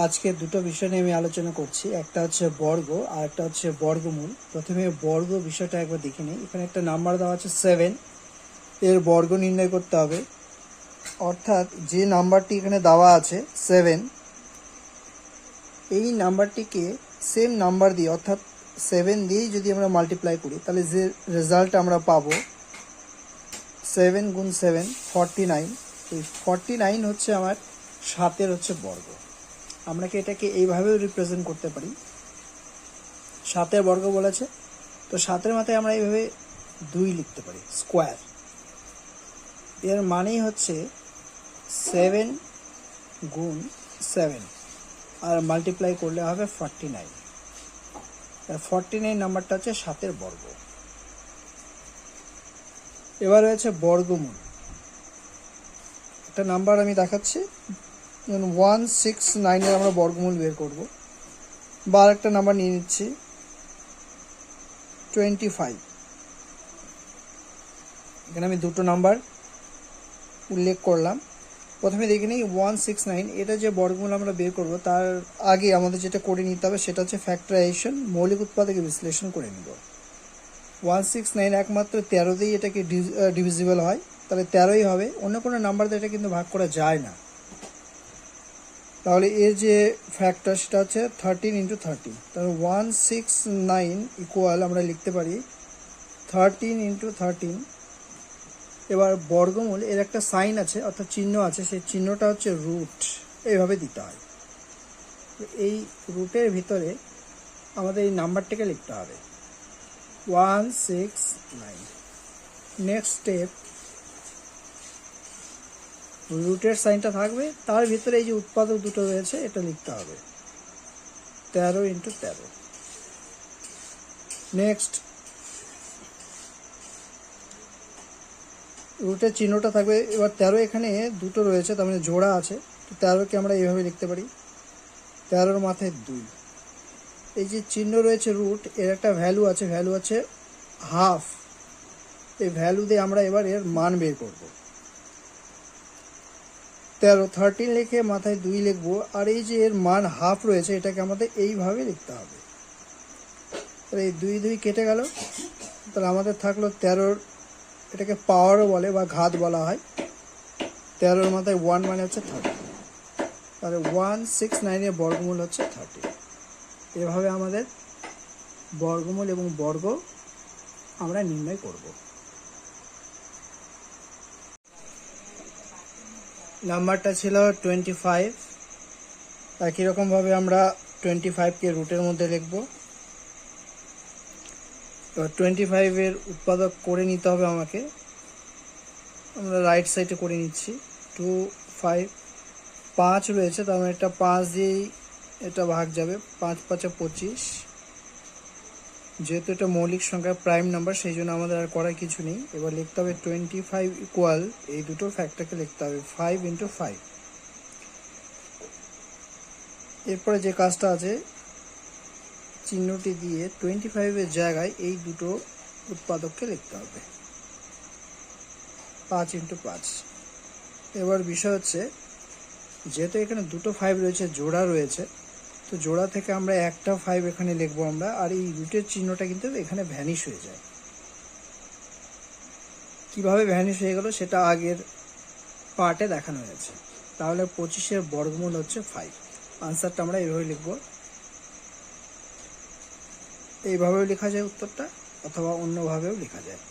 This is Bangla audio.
আজকে দুটো বিষয় নিয়ে আমি আলোচনা করছি, একটা হচ্ছে বর্গ আর একটা হচ্ছে বর্গমূল। প্রথমে বর্গ বিষয়টা একবার দেখে নিই। এখানে একটা নাম্বার দেওয়া আছে 7, এর বর্গ নির্ণয় করতে হবে। অর্থাৎ যে নাম্বারটি এখানে দেওয়া আছে 7, এই নাম্বারটিকে সেম নাম্বার দিয়ে অর্থাৎ 7 দিয়েই যদি আমরা মাল্টিপ্লাই করি তাহলে যে রেজাল্ট আমরা পাবো 7 গুণ 7 49। এই 49 হচ্ছে আমার 7-এর হচ্ছে বর্গ। আমরা কি এটাকে এইভাবেও রিপ্রেজেন্ট করতে পারি, 7-এর বর্গ বলেছে তো 7-এর মাথায় আমরা এইভাবে 2 লিখতে পারি স্কোয়ার। এর মানেই হচ্ছে 7 গুণ 7 আর মাল্টিপ্লাই করলে হবে 49। 49 নাম্বারটা হচ্ছে 7-এর বর্গ। এবার রয়েছে বর্গমূল। একটা নাম্বার আমি দেখাচ্ছি, 169-এর আমরা বর্গমূল বের করব। বা আরেকটা নাম্বার নিয়ে নিচ্ছি 25। এখানে আমি দুটো নাম্বার উল্লেখ করলাম। প্রথমে দেখে নিই 169, এটা যে বর্গমূল আমরা বের করব তার আগে আমাদের যেটা করে নিতে হবে সেটা হচ্ছে ফ্যাক্টরাইজেশন, মৌলিক উৎপাদকে বিশ্লেষণ করে নিব। 169 একমাত্র 13 দিয়েই এটাকে ডিভিজিবল হয়, তাহলে 13ই হবে, অন্য কোনো নাম্বার দিয়ে এটা কিন্তু ভাগ করা যায় না। তাহলে এর যে ফ্যাক্টর সেটা হচ্ছে 13 × 30। তাহলে 169 ইকুয়াল আমরা লিখতে পারি 13 × 13। এবার বর্গমূল এর একটা সাইন আছে অর্থাৎ চিহ্ন আছে, সেই চিহ্নটা হচ্ছে রুট, এইভাবে দিতে হয়। এই রুটের ভিতরে আমাদের এই নাম্বারটাকে লিখতে হবে 169। নেক্সট স্টেপ, রুটের সাইনটা থাকবে, তার ভিতরে এই যে উৎপাদক দুটো রয়েছে এটা লিখতে হবে 13 × 13। নেক্সট রুটের চিহ্নটা থাকবে। এবার 13 এখানে দুটো রয়েছে, তার মানে জোড়া আছে, তো 13কে আমরা এইভাবে লিখতে পারি 13-র মাথায় 2। এই যে চিহ্ন রয়েছে রুট, এর একটা ভ্যালু আছে, ভ্যালু আছে হাফ। এই ভ্যালু দিয়ে আমরা এবার এর মান বের করব। 13 লিখে মাথায় 2 লিখবো, আর এই যে এর মান হাফ রয়েছে এটাকে আমাদের এইভাবে লিখতে হবে। তাহলে এই 2 2 কেটে গেল, তাহলে আমাদের থাকলো 13, এটাকে পাওয়ারও বলে বা ঘাত বলা হয়। 13-র মাথায় 1 মানে হচ্ছে 30। তাহলে 169-এর বর্গমূল হচ্ছে 30। এভাবে আমাদের বর্গমূল এবং বর্গ আমরা নির্ণয় করব। নাম্বারটা ছিল 25। একই রকমভাবে আমরা 25কে রুটের মধ্যে লিখব। এবার 25-এর উৎপাদক করে নিতে হবে আমাকে। আমরা রাইট সাইডে করে নিচ্ছি 2 5 5 রয়েছে, তার মানে এটা 5 দিয়েই এটা ভাগ যাবে, 5 5 25। যেহেতু এটা মৌলিক সংখ্যা প্রাইম নাম্বার সেই জন্য আমাদের আর করার কিছু নেই। এবার লিখতে হবে 25 ইকুয়াল, এই দুটো ফ্যাক্টরকে লিখতে হবে 5 × 5। এরপরে যে কাজটা আছে, চিহ্নটি দিয়ে 25-এর জায়গায় এই দুটো উৎপাদককে লিখতে হবে 5 × 5। এবার বিষয় হচ্ছে, যেহেতু এখানে দুটো 5 রয়েছে, জোড়া রয়েছে, তো জোড়া থেকে আমরা একটা 5 এখানে লিখবো আমরা, আর এই রুটের চিহ্নটা কিন্তু এখানে ভ্যানিশ হয়ে যায়। কিভাবে ভ্যানিশ হয়ে গেল সেটা আগের পার্টে দেখানো হয়েছে। তাহলে 25-এর বর্গমূল হচ্ছে 5। আনসারটা আমরা এইভাবে লিখব। এইভাবেও লেখা যায় উত্তরটা, অথবা অন্যভাবেও লেখা যায়।